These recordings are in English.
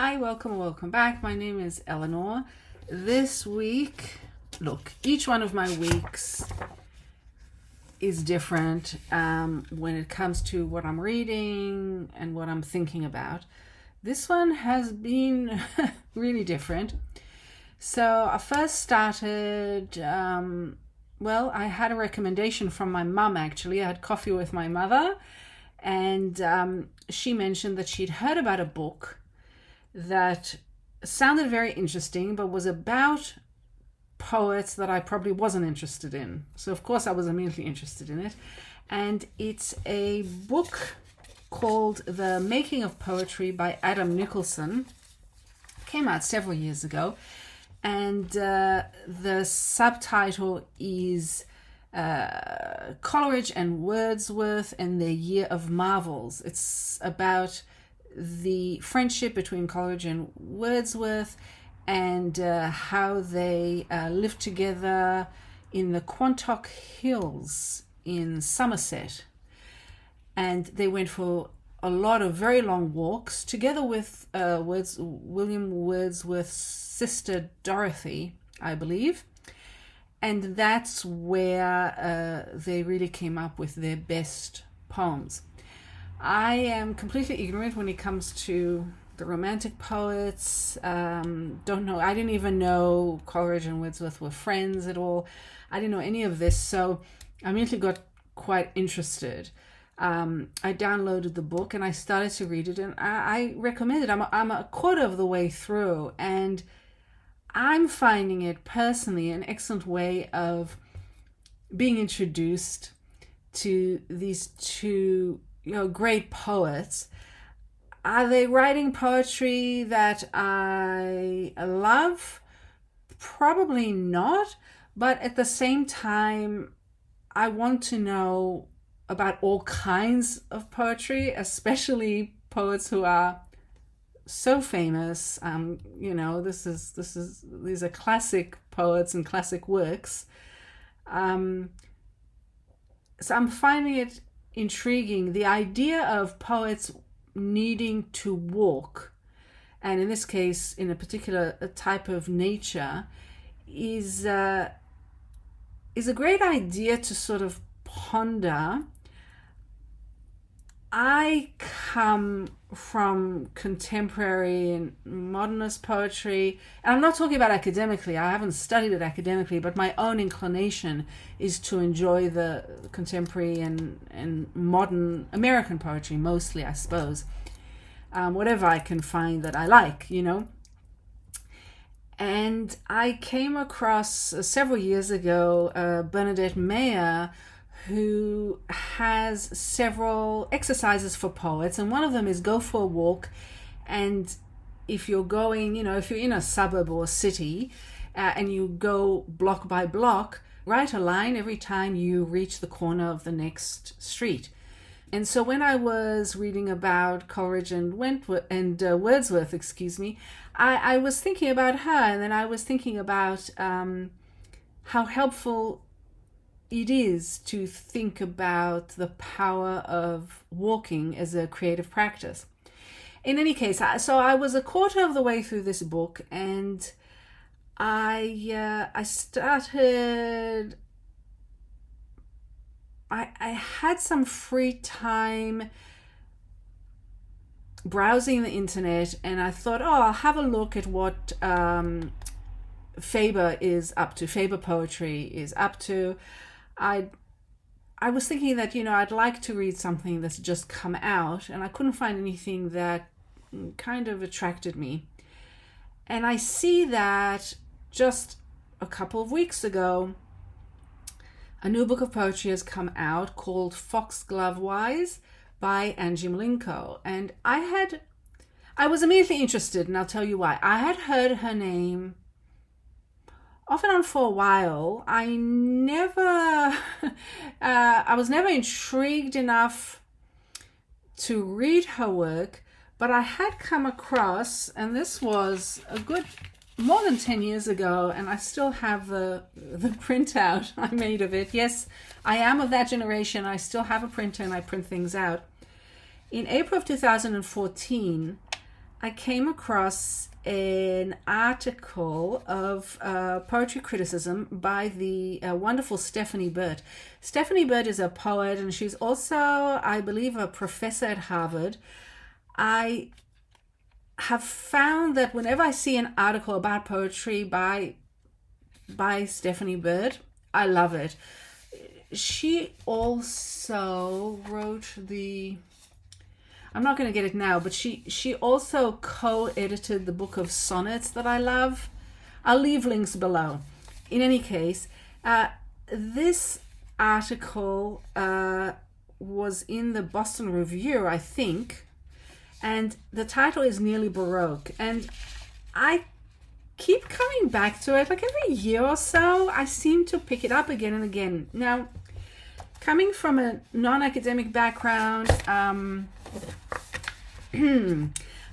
Hi, welcome back. My name is Eleanor. This week, look, each one of my weeks is different when it comes to what I'm reading and what I'm thinking about. This one has been really different. So I first started, I had a recommendation from my mum actually. I had coffee with my mother and she mentioned that she'd heard about a book that sounded very interesting but was about poets that I probably wasn't interested in. So of course I was immediately interested in it. And it's a book called The Making of Poetry by Nicolson. Came out several years ago. And the subtitle is Coleridge and Wordsworth and Their Year of Marvels. It's about the friendship between Coleridge and Wordsworth and how they lived together in the Quantock Hills in Somerset. And they went for a lot of very long walks together with William Wordsworth's sister Dorothy, I believe. And that's where they really came up with their best poems. I am completely ignorant when it comes to the Romantic poets. Don't know. I didn't even know Coleridge and Wordsworth were friends at all. I didn't know any of this, so I immediately got quite interested. I downloaded the book and I started to read it, and I recommend it. I'm a quarter of the way through, and I'm finding it personally an excellent way of being introduced to these two great poets. Are they writing poetry that I love? Probably not, but at the same time, I want to know about all kinds of poetry, especially poets who are so famous. These are classic poets and classic works. So I'm finding it intriguing, the idea of poets needing to walk, and in this case in a particular type of nature, is a great idea to sort of ponder. I come from contemporary and modernist poetry, and I'm not talking about academically. I haven't studied it academically, but my own inclination is to enjoy the contemporary and modern American poetry mostly, I suppose. Whatever I can find that I like, And I came across several years ago Bernadette Mayer, who has several exercises for poets, and one of them is go for a walk. And if you're going, if you're in a suburb or a city and you go block by block, write a line every time you reach the corner of the next street. And so when I was reading about Coleridge and Wordsworth, I was thinking about her, and then I was thinking about how helpful it is to think about the power of walking as a creative practice. In any case, so I was a quarter of the way through this book, and I had some free time browsing the internet, and I thought, I'll have a look at what Faber is up to, Faber poetry is up to. I was thinking that, I'd like to read something that's just come out, and I couldn't find anything that kind of attracted me. And I see that just a couple of weeks ago, a new book of poetry has come out called Foxglovewise by Ange Mlinko. And I was immediately interested, and I'll tell you why. I had heard her name off and on for a while. I was never intrigued enough to read her work, but I had come across, and this was a good more than 10 years ago, and I still have the printout I made of it. Yes, I am of that generation. I still have a printer and I print things out. In April of 2014, I came across an article of poetry criticism by the wonderful Stephanie Burt. Stephanie Burt is a poet, and she's also, I believe, a professor at Harvard. I have found that whenever I see an article about poetry by Stephanie Burt, I love it. She also wrote I'm not going to get it now, but she also co-edited the book of sonnets that I love. I'll leave links below. In any case, this article was in the Boston Review, I think, and the title is Nearly Baroque. And I keep coming back to it, like every year or so, I seem to pick it up again and again. Now, coming from a non-academic background,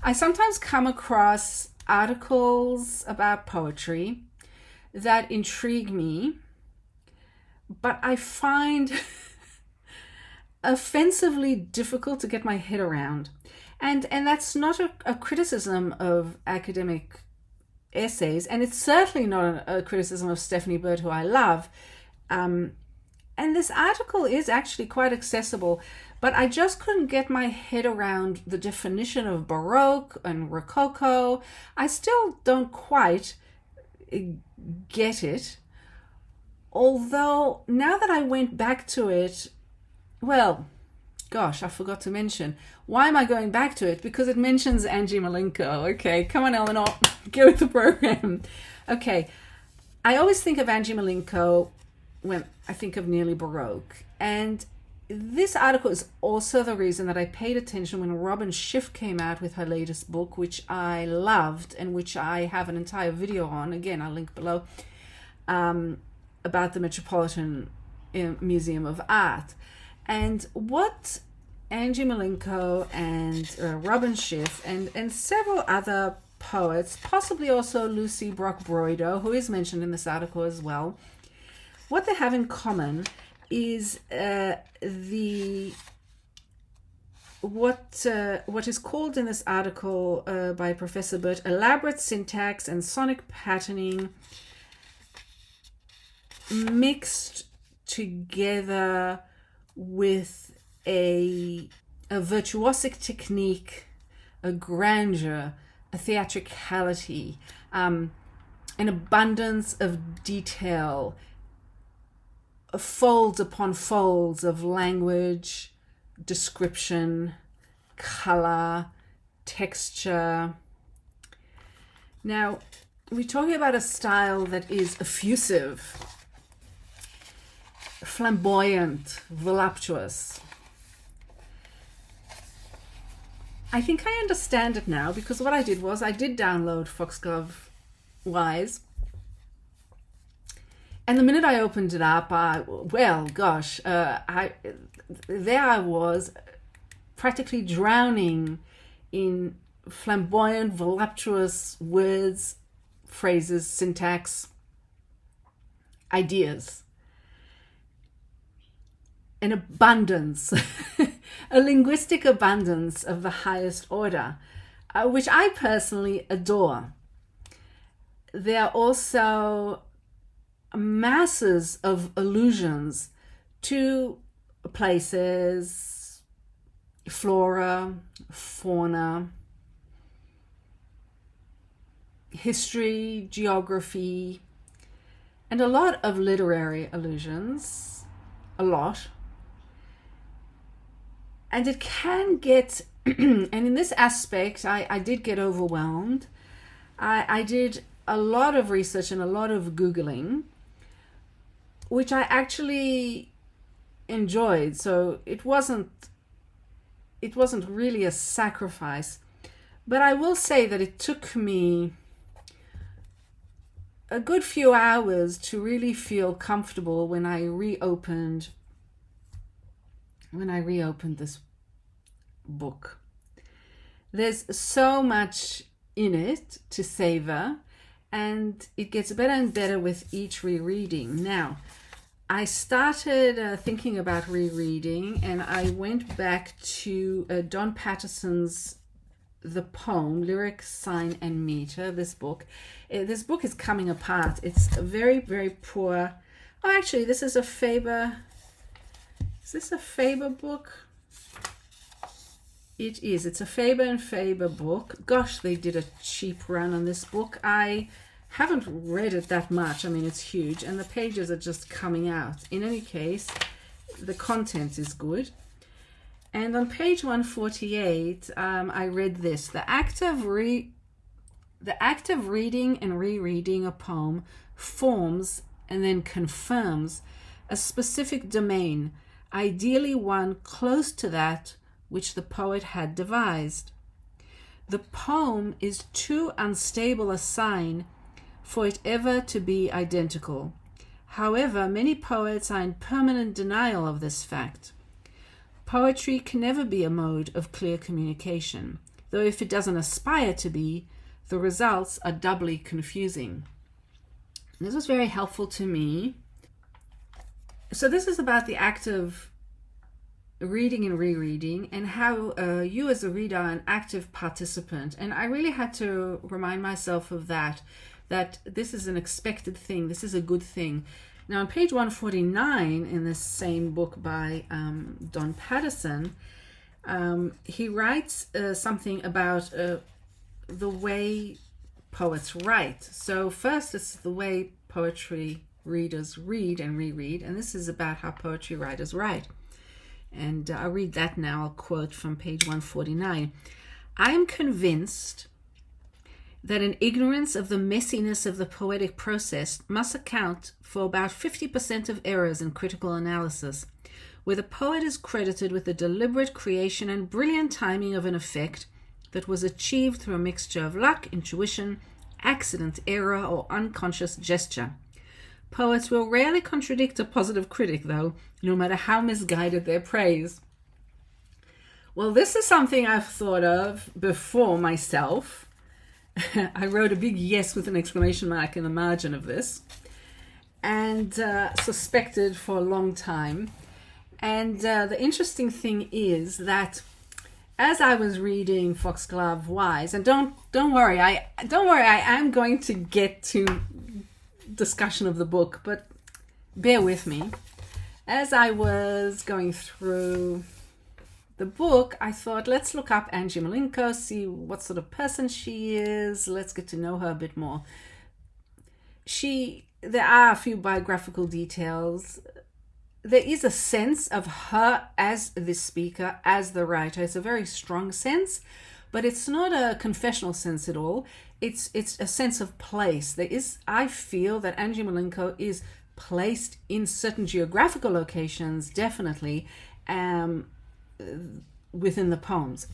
I sometimes come across articles about poetry that intrigue me, but I find offensively difficult to get my head around. And that's not a criticism of academic essays, and it's certainly not a criticism of Stephanie Burt, who I love. And this article is actually quite accessible, but I just couldn't get my head around the definition of Baroque and Rococo. I still don't quite get it. Although, now that I went back to it, well, gosh, I forgot to mention. Why am I going back to it? Because it mentions Ange Mlinko. Okay, come on, Eleanor, go with the program. Okay, I always think of Ange Mlinko when I think of Nearly Baroque. And this article is also the reason that I paid attention when Robyn Schiff came out with her latest book, which I loved and which I have an entire video on. Again, I'll link below, about the Metropolitan Museum of Art. And what Ange Mlinko and Robyn Schiff and several other poets, possibly also Lucy Brock-Broido, who is mentioned in this article as well, what they have in common is what is called in this article by Professor Burt elaborate syntax and sonic patterning mixed together with a virtuosic technique, a grandeur, a theatricality, an abundance of detail, folds upon folds of language, description, color, texture. Now, we're talking about a style that is effusive, flamboyant, voluptuous. I think I understand it now, because what I did was I did download Foxglovewise. And the minute I opened it up, there I was practically drowning in flamboyant, voluptuous words, phrases, syntax, ideas. An abundance, a linguistic abundance of the highest order, which I personally adore. There are also masses of allusions to places, flora, fauna, history, geography, and a lot of literary allusions, a lot. And it can get, and in this aspect, I did get overwhelmed. I did a lot of research and a lot of Googling, which I actually enjoyed. So it wasn't really a sacrifice. But I will say that it took me a good few hours to really feel comfortable when I reopened this book. There's so much in it to savor, and it gets better and better with each rereading. Now, I started thinking about rereading, and I went back to Don Paterson's the poem, Lyric, Sign, and Metre, this book. This book is coming apart. It's very, very poor. Oh, actually, this is a Faber. Is this a Faber book? It is. It's a Faber and Faber book. Gosh, they did a cheap run on this book. I haven't read it that much. I mean, it's huge, and the pages are just coming out. In any case, the content is good. And on page 148, I read this: the act of reading and rereading a poem forms and then confirms a specific domain, ideally one close to that which the poet had devised. The poem is too unstable a sign for it ever to be identical. However, many poets are in permanent denial of this fact. Poetry can never be a mode of clear communication, though if it doesn't aspire to be, the results are doubly confusing. This was very helpful to me. So this is about the act of reading and rereading, and how you as a reader are an active participant. And I really had to remind myself of that this is an expected thing. This is a good thing. Now on page 149 in this same book by Don Paterson, he writes something about the way poets write. So first, it's the way poetry readers read and reread, and this is about how poetry writers write. And I'll read that now. I'll quote from page 149. I am convinced that an ignorance of the messiness of the poetic process must account for about 50% of errors in critical analysis, where the poet is credited with the deliberate creation and brilliant timing of an effect that was achieved through a mixture of luck, intuition, accident, error, or unconscious gesture. Poets will rarely contradict a positive critic, though, no matter how misguided their praise. Well, this is something I've thought of before myself. I wrote a big yes with an exclamation mark in the margin of this, and suspected for a long time. And the interesting thing is that as I was reading Foxglovewise, and don't worry, I am going to get to discussion of the book, but bear with me. As I was going through the book, I thought, let's look up Ange Mlinko, see what sort of person she is. Let's get to know her a bit more. There are a few biographical details. There is a sense of her as the speaker, as the writer. It's a very strong sense, but it's not a confessional sense at all. It's a sense of place. I feel that Ange Mlinko is placed in certain geographical locations, definitely, within the poems.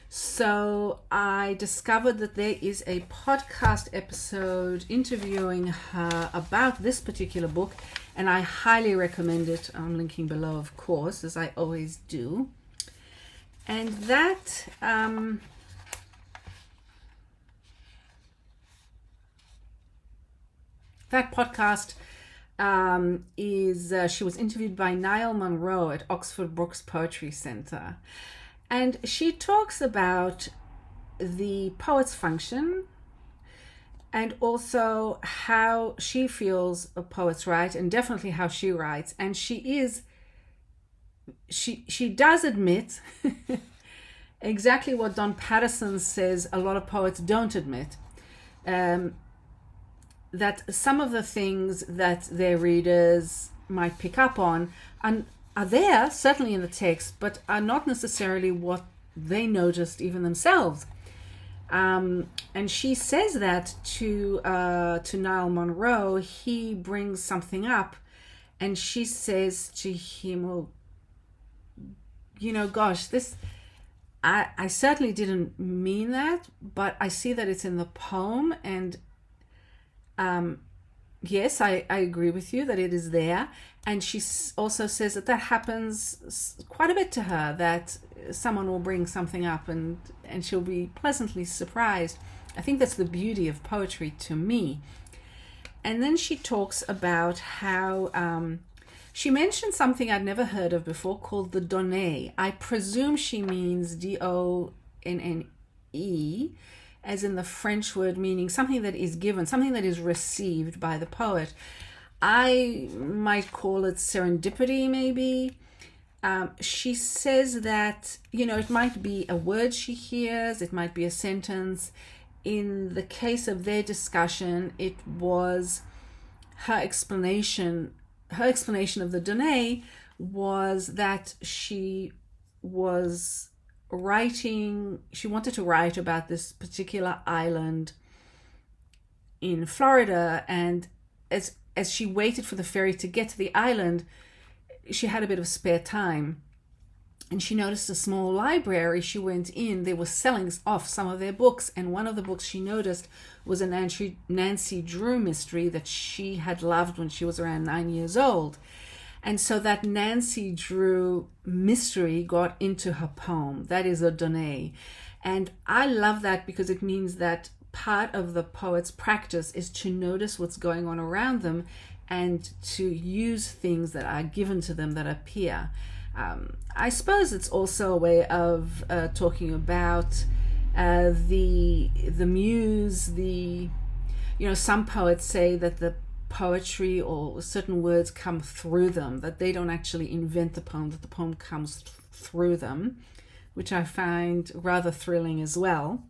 So I discovered that there is a podcast episode interviewing her about this particular book, and I highly recommend it. I'm linking below, of course, as I always do. And that podcast she was interviewed by Niall Munro at Oxford Brookes Poetry Centre. And she talks about the poet's function and also how she feels a poet's write, and definitely how she writes. And she does admit exactly what Don Paterson says a lot of poets don't admit. That some of the things that their readers might pick up on are there, certainly in the text, but are not necessarily what they noticed even themselves. And she says that to Niall Munro. He brings something up, and she says to him, well, gosh, this... I certainly didn't mean that, but I see that it's in the poem, and yes, I agree with you that it is there. And she also says that happens quite a bit to her, that someone will bring something up and she'll be pleasantly surprised. I think that's the beauty of poetry to me. And then she talks about how she mentioned something I'd never heard of before called the donné. I presume she means DONNE, E, as in the French word meaning something that is given, something that is received by the poet. I might call it serendipity, maybe. She says that, it might be a word she hears, it might be a sentence. In the case of their discussion, it was her explanation of the Danae was that she wanted to write about this particular island in Florida, and as she waited for the ferry to get to the island, she had a bit of spare time, and she noticed a small library. She went in, they were selling off some of their books, and one of the books she noticed was a Nancy Drew mystery that she had loved when she was around 9 years old. And so that Nancy Drew mystery got into her poem. That is a Danae. And I love that because it means that part of the poet's practice is to notice what's going on around them and to use things that are given to them that appear. I suppose it's also a way of talking about the muse. Some poets say that the poetry or certain words come through them, that they don't actually invent the poem, that the poem comes through them, which I find rather thrilling as well.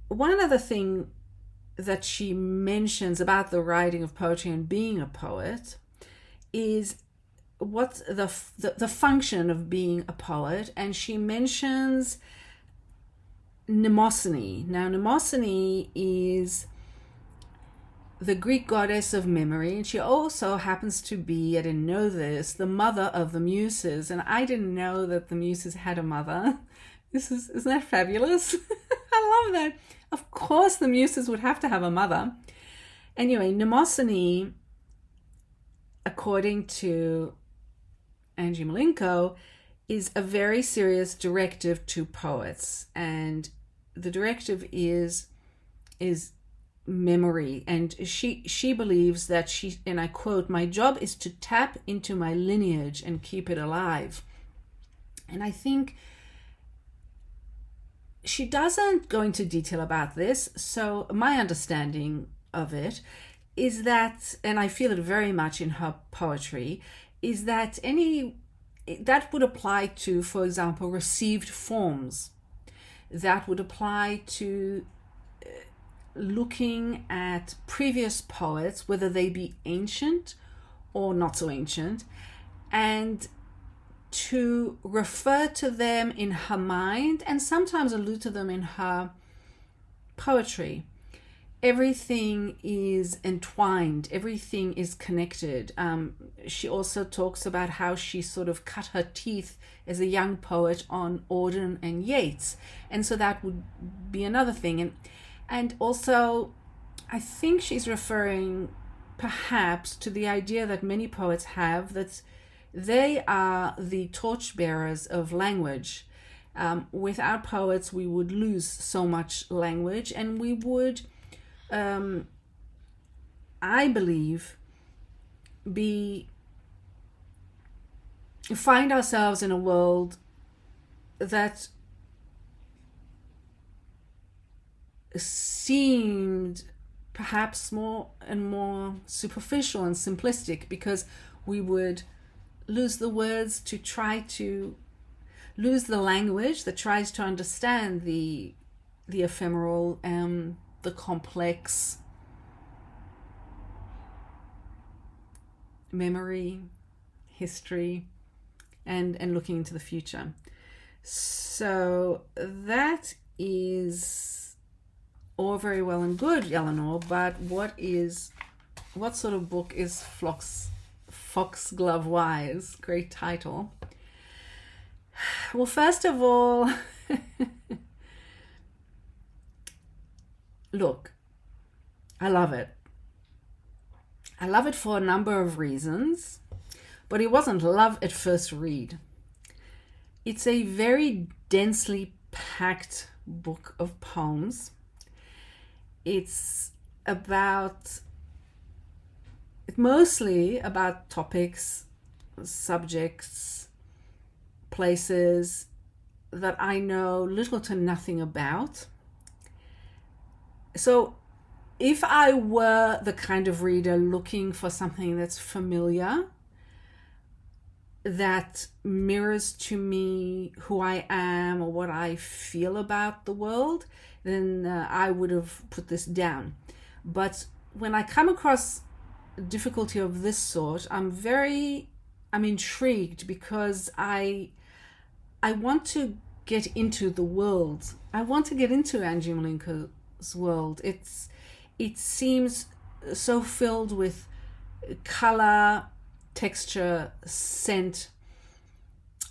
One other thing that she mentions about the writing of poetry and being a poet is what's the function of being a poet, and she mentions mnemosyne. Now, mnemosyne is the Greek goddess of memory, and she also happens to be, I didn't know this, the mother of the muses, and I didn't know that the muses had a mother. Isn't that fabulous? I love that. Of course the muses would have to have a mother. Anyway, mnemosyne, according to Ange Mlinko, is a very serious directive to poets, and the directive is memory. And she believes that and I quote, "My job is to tap into my lineage and keep it alive." And I think she doesn't go into detail about this, so my understanding of it is that, and I feel it very much in her poetry, is that that would apply to, for example, received forms. That would apply to looking at previous poets, whether they be ancient or not so ancient, and to refer to them in her mind and sometimes allude to them in her poetry. Everything is entwined, everything is connected. She also talks about how she sort of cut her teeth as a young poet on Auden and Yeats, and so that would be another thing. And also, I think she's referring perhaps to the idea that many poets have, that they are the torchbearers of language. Without poets, we would lose so much language, and we would, I believe, find ourselves in a world that seemed perhaps more and more superficial and simplistic, because we would lose the words to try to lose the language that tries to understand the ephemeral, the complex, memory, history, and looking into the future. So that is all very well and good, Eleanor, but what sort of book is Foxglovewise? Great title. Well, first of all, look, I love it. I love it for a number of reasons, but it wasn't love at first read. It's a very densely packed book of poems. It's mostly about topics, subjects, places that I know little to nothing about. So if I were the kind of reader looking for something that's familiar, that mirrors to me who I am or what I feel about the world, then I would have put this down. But when I come across difficulty of this sort, I'm intrigued, because I want to get into the world. I want to get into Ange Mlinko's world. It seems so filled with color, texture, scent.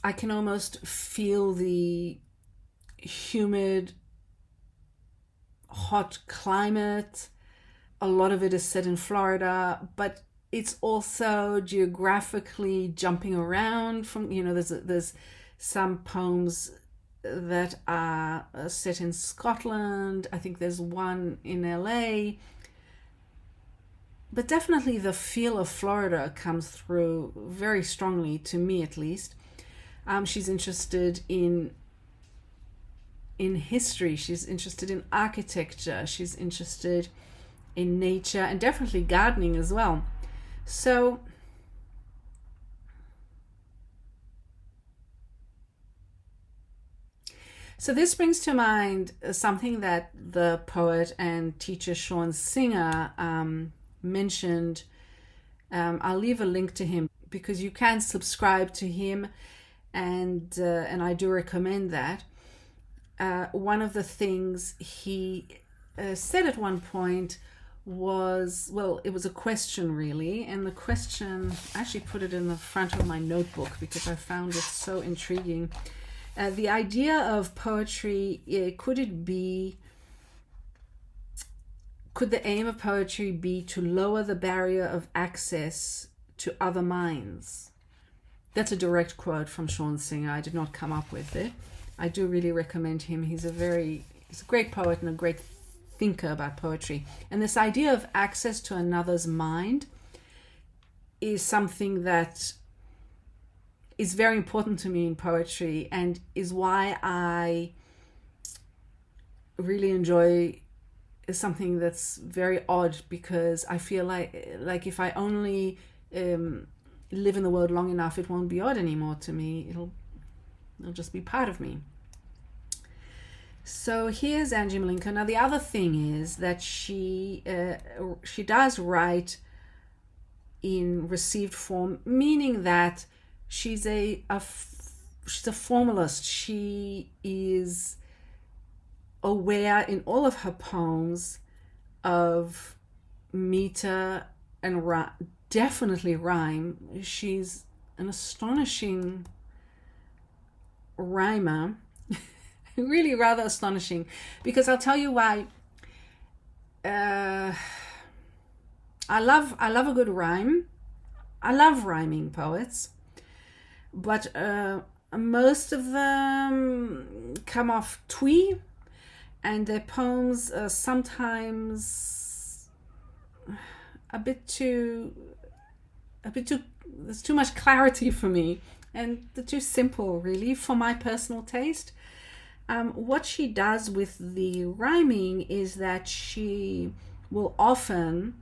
I can almost feel the humid, hot climate. A lot of it is set in Florida, but it's also geographically jumping around from, there's some poems that are set in Scotland. I think there's one in LA. But definitely the feel of Florida comes through very strongly, to me at least. She's interested in history. She's interested in architecture. She's interested in nature, and definitely gardening as well. So this brings to mind something that the poet and teacher Sean Singer mentioned. I'll leave a link to him, because you can subscribe to him, and I do recommend that. One of the things he said at one point was, well, it was a question really, and the question, I actually put it in the front of my notebook because I found it so intriguing. The idea of poetry, could the aim of poetry be to lower the barrier of access to other minds? That's a direct quote from Sean Singer. I did not come up with it. I do really recommend him. He's a great poet and a great thinker about poetry. And this idea of access to another's mind is something that is very important to me in poetry, and is why I really enjoy something that's very odd, because I feel like if I only live in the world long enough, it won't be odd anymore to me. It'll just be part of me. So here's Ange Mlinko. Now the other thing is that she does write in received form, meaning that she's a formalist. She is aware in all of her poems of meter and definitely rhyme. She's an astonishing rhymer. Really rather astonishing, because I'll tell you why. I love a good rhyme. I love rhyming poets, but most of them come off twee, and their poems are sometimes a bit too, there's too much clarity for me, and they're too simple really for my personal taste. What she does with the rhyming is that she will often,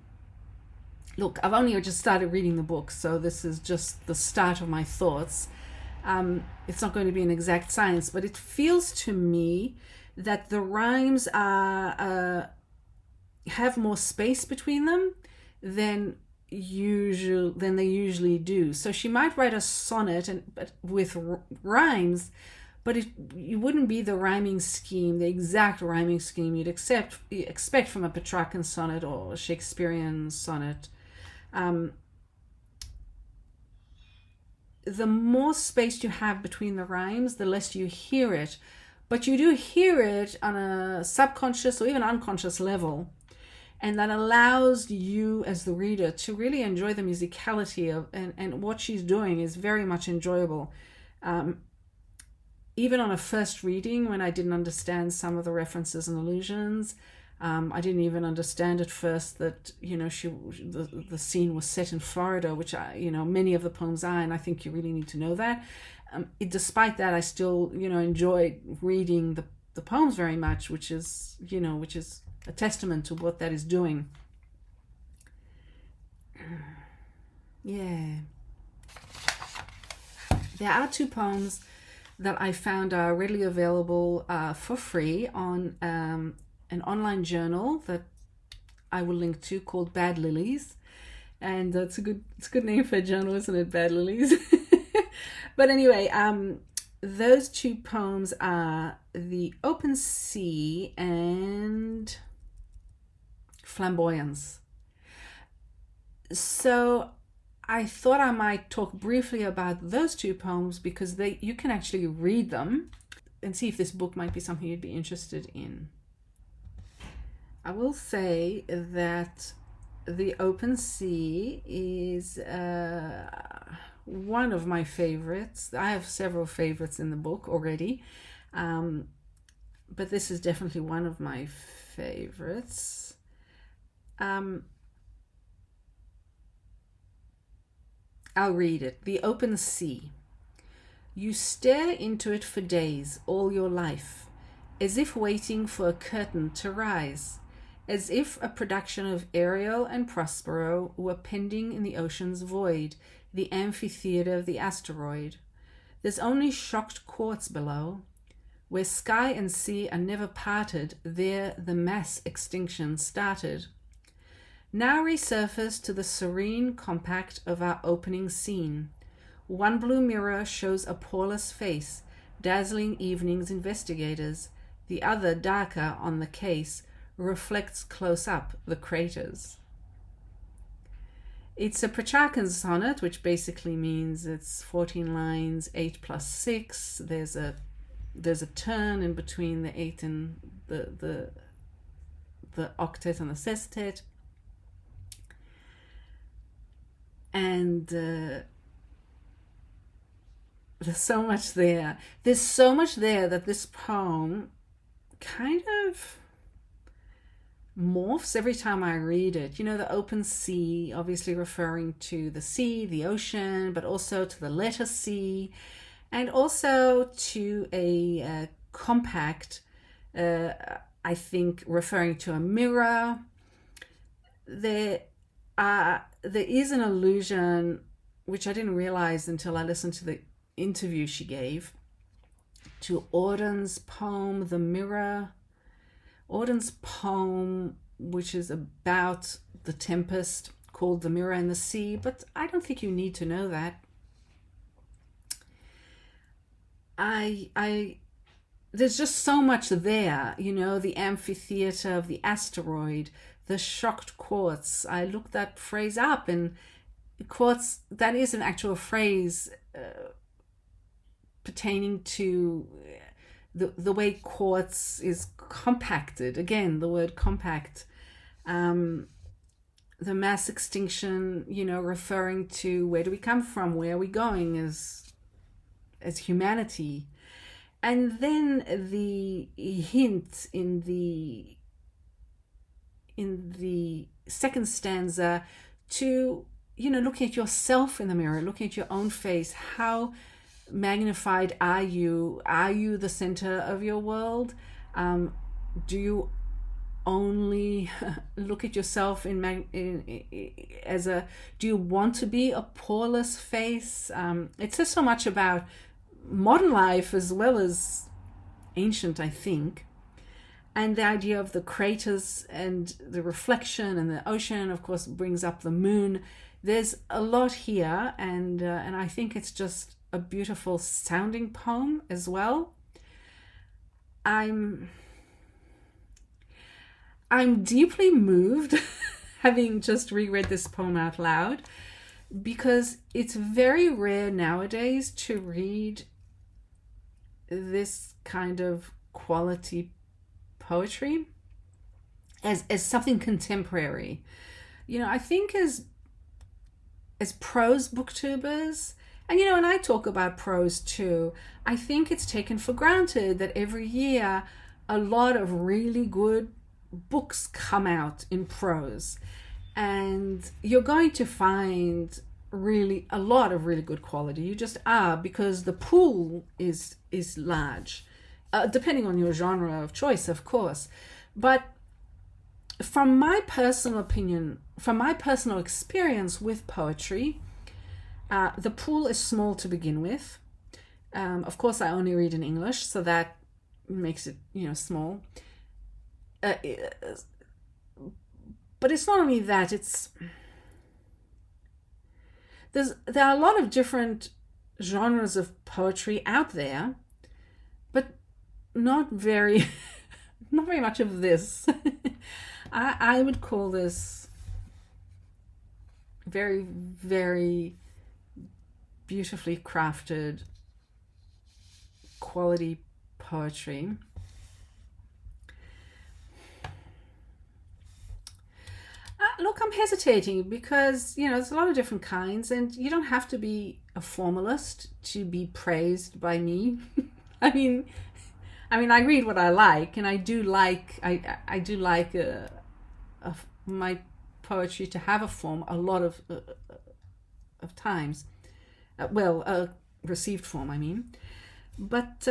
look, I've only just started reading the book, so this is just the start of my thoughts. It's not going to be an exact science, but it feels to me that the rhymes have more space between them than they usually do. So she might write a sonnet but with rhymes, but it wouldn't be the rhyming scheme, the exact rhyming scheme you'd expect from a Petrarchan sonnet or a Shakespearean sonnet. The more space you have between the rhymes, the less you hear it. But you do hear it on a subconscious or even unconscious level. And that allows you as the reader to really enjoy the musicality of, and what she's doing is very much enjoyable. Even on a first reading, when I didn't understand some of the references and allusions, I didn't even understand at first that, the scene was set in Florida, which many of the poems are, and I think you really need to know that. despite that, I still, enjoy reading the poems very much, which is a testament to what that is doing. Yeah. There are 2 poems that I found are readily available for free on an online journal that I will link to, called Bad Lillies. And it's a good name for a journal, isn't it? Bad Lillies. But anyway, those 2 poems are The Open Sea and Flamboyance. So I thought I might talk briefly about those 2 poems because you can actually read them and see if this book might be something you'd be interested in. I will say that The Open Sea is one of my favorites. I have several favorites in the book already, but this is definitely one of my favorites. I'll read it. The Open Sea. You stare into it for days, all your life, as if waiting for a curtain to rise, as if a production of Ariel and Prospero were pending in the ocean's void, the amphitheater of the asteroid. There's only shocked quartz below. Where sky and sea are never parted, there the mass extinction started. Now resurface to the serene compact of our opening scene. One blue mirror shows a poreless face, dazzling evening's investigators. The other, darker on the case, reflects close up the craters. It's a Petrarchan sonnet, which basically means it's 14 lines, 8 plus 6. There's a turn in between the 8 and the octet and the sestet. And there's so much there. There's so much there that this poem kind of morphs every time I read it. The open sea, obviously referring to the sea, the ocean, but also to the letter C, and also to a compact, I think, referring to a mirror. There is an allusion, which I didn't realize until I listened to the interview she gave, to Auden's poem, The Mirror. Auden's poem, which is about the tempest, called The Mirror and the Sea, but I don't think you need to know that. There's just so much there, the amphitheater of the asteroid, the shocked quartz. I looked that phrase up, and quartz, that is an actual phrase pertaining to the way quartz is compacted. Again, the word compact. The mass extinction, referring to where do we come from, where are we going as humanity. And then the hint in the second stanza to, looking at yourself in the mirror, looking at your own face. How magnified are you? Are you the center of your world? Do you only look at yourself do you want to be a poreless face? It says so much about modern life as well as ancient, I think. And the idea of the craters and the reflection and the ocean, of course, brings up the moon. There's a lot here, and I think it's just a beautiful sounding poem as well. I'm deeply moved having just reread this poem out loud, because it's very rare nowadays to read this kind of quality poetry as something contemporary. I think as prose booktubers, and I talk about prose too, I think it's taken for granted that every year a lot of really good books come out in prose, and you're going to find really a lot of really good quality. You just are, because the pool is large, depending on your genre of choice, of course. But from my personal opinion, from my personal experience with poetry, the pool is small to begin with. Of course, I only read in English, so that makes it, small. But it's not only that, there are a lot of different genres of poetry out there, but not very much of this. I would call this very, very beautifully crafted quality poetry. Look, I'm hesitating because, there's a lot of different kinds, and you don't have to be a formalist to be praised by me. I mean, I read what I like, and I do like my poetry to have a form a lot of times. Received form, I mean. But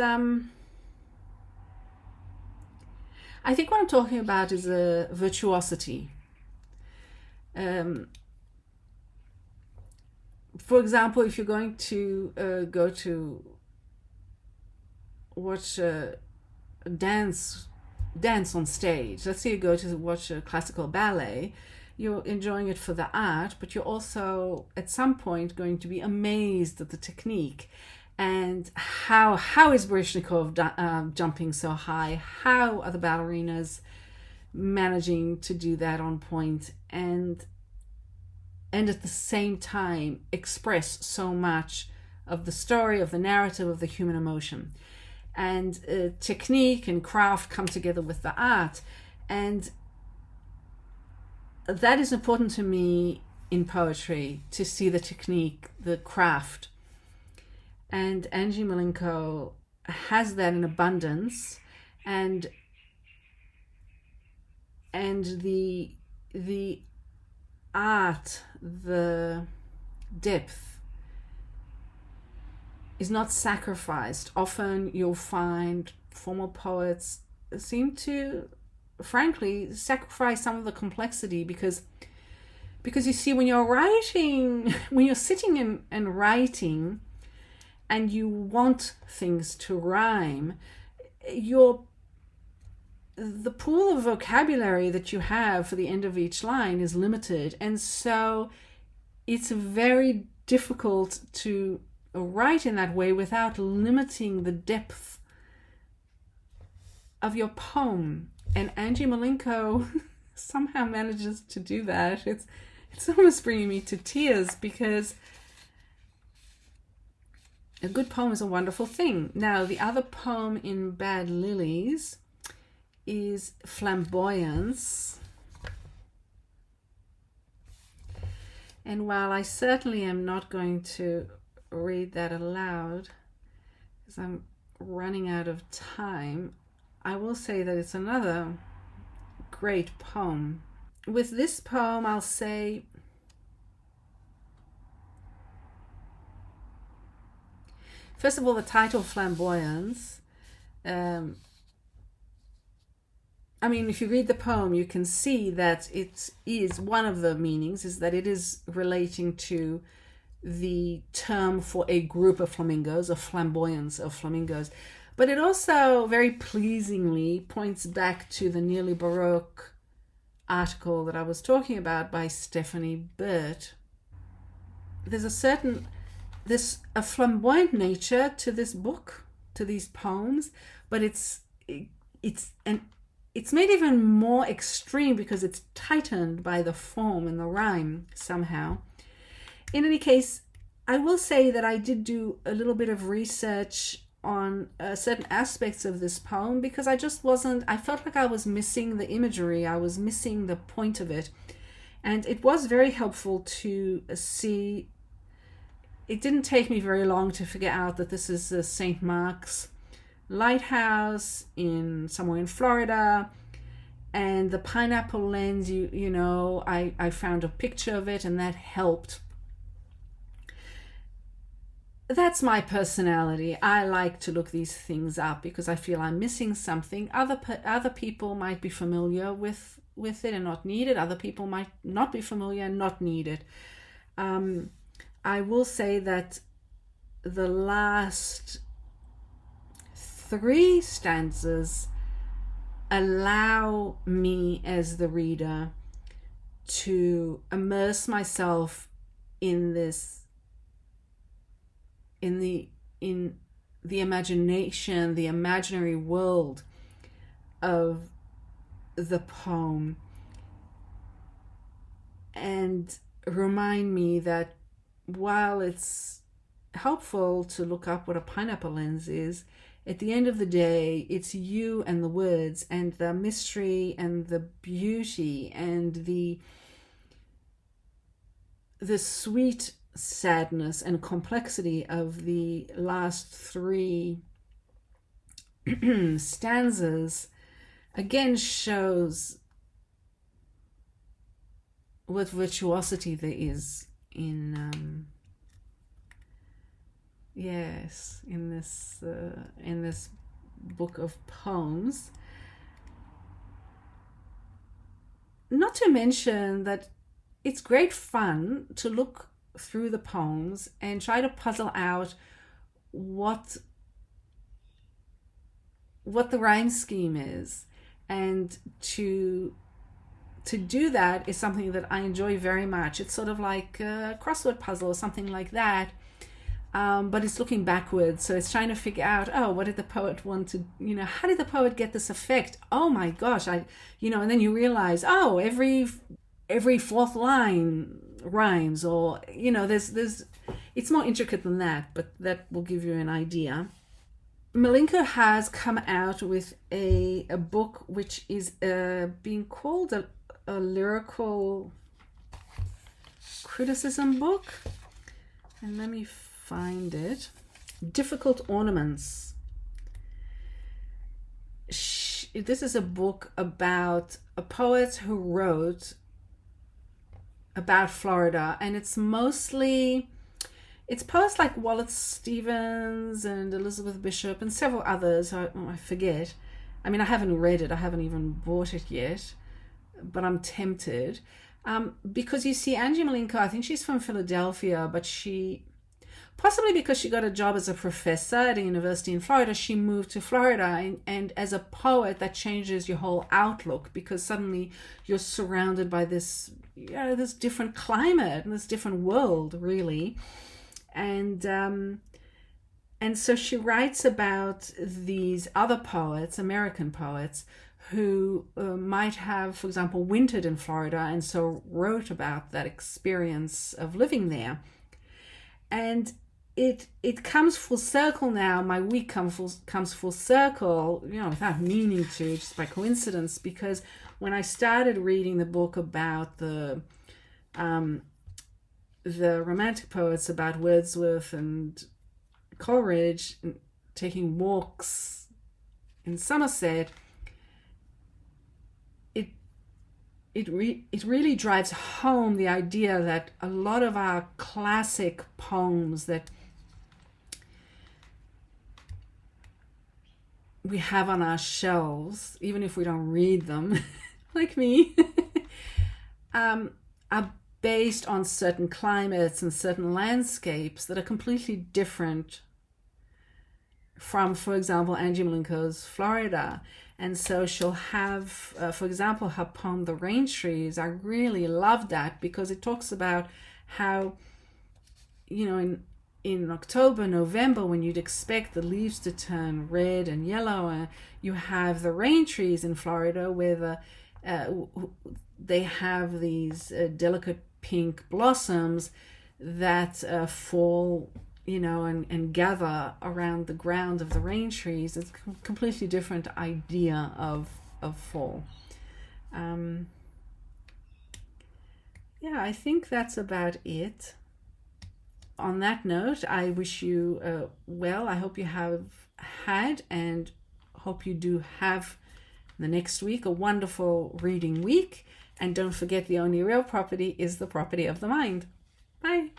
I think what I'm talking about is a virtuosity. For example, if you're going to go to watch a dance on stage, let's say you go to watch a classical ballet, you're enjoying it for the art, but you're also at some point going to be amazed at the technique and how is Baryshnikov jumping so high, how are the ballerinas managing to do that on point, and at the same time express so much of the story, of the narrative, of the human emotion. And technique and craft come together with the art, and that is important to me in poetry, to see the technique, the craft. And Ange Mlinko has that in abundance, and the art, the depth is not sacrificed. Often you'll find formal poets seem to, frankly, sacrifice some of the complexity because you see, when you're writing, when you're sitting and writing and you want things to rhyme, the pool of vocabulary that you have for the end of each line is limited, and so it's very difficult to write in that way without limiting the depth of your poem. And Ange Mlinko somehow manages to do that. It's almost bringing me to tears, because a good poem is a wonderful thing. Now, the other poem in Bad Lillies is Flamboyance. And while I certainly am not going to read that aloud, because I'm running out of time, I will say that it's another great poem. With this poem, I'll say first of all, the title Flamboyance. If you read the poem, you can see that it is, one of the meanings is that it is relating to the term for a group of flamingos, a flamboyance of flamingos. But it also very pleasingly points back to the nearly Baroque article that I was talking about by Stephanie Burt. There's a flamboyant nature to this book, to these poems, but it's made even more extreme because it's tightened by the form and the rhyme somehow. In any case, I will say that I did do a little bit of research on certain aspects of this poem, because I felt like I was missing the imagery, I was missing the point of it. And it was very helpful to see. It didn't take me very long to figure out that this is a St. Mark's lighthouse somewhere in Florida, and the pineapple lens, I found a picture of it, and that helped. that's my personality. I like to look these things up because I feel I'm missing something. Other people might be familiar with it and not need it. Other people might not be familiar and not need it. I will say that the last 3 stanzas allow me as the reader to immerse myself in the imagination, the imaginary world of the poem, and remind me that while it's helpful to look up what a pineapple lens is, at the end of the day, it's you and the words and the mystery and the beauty and the sweet sadness and complexity of the last 3 stanzas again shows what virtuosity there is in this book of poems. Not to mention that it's great fun to look through the poems and try to puzzle out what the rhyme scheme is, and to do that is something that I enjoy very much. It's sort of like a crossword puzzle or something like that, but it's looking backwards. So it's trying to figure out, what did the poet want to, how did the poet get this effect? Oh my gosh, and then you realize, every 4th line rhymes, or there's it's more intricate than that, but that will give you an idea. Mlinko has come out with a book which is being called a lyrical criticism book, and let me find it. Difficult Ornaments. This is a book about a poet who wrote about Florida, and it's poets like Wallace Stevens and Elizabeth Bishop and several others. I forget. I mean, I haven't read it. I haven't even bought it yet, but I'm tempted. Because you see, Ange Mlinko, I think she's from Philadelphia, but possibly because she got a job as a professor at a university in Florida, she moved to Florida. And as a poet, that changes your whole outlook, because suddenly you're surrounded by this different climate and this different world, really. And so she writes about these other poets, American poets, who might have, for example, wintered in Florida, and so wrote about that experience of living there. And it comes full circle now. My week comes full circle, without meaning to, just by coincidence, because when I started reading the book about the romantic poets, about Wordsworth and Coleridge, and taking walks in Somerset, it really drives home the idea that a lot of our classic poems that we have on our shelves, even if we don't read them, like me, are based on certain climates and certain landscapes that are completely different from, for example, Ange Mlinko's Florida. And so she'll have, for example, her poem, The Rain Trees. I really love that because it talks about how, in October, November, when you'd expect the leaves to turn red and yellow, you have the rain trees in Florida where they have these delicate pink blossoms that fall, and gather around the ground of the rain trees. It's a completely different idea of fall. I think that's about it. On that note, I wish you well. I hope you have had, and hope you do have the next week, a wonderful reading week. And don't forget, the only real property is the property of the mind. Bye.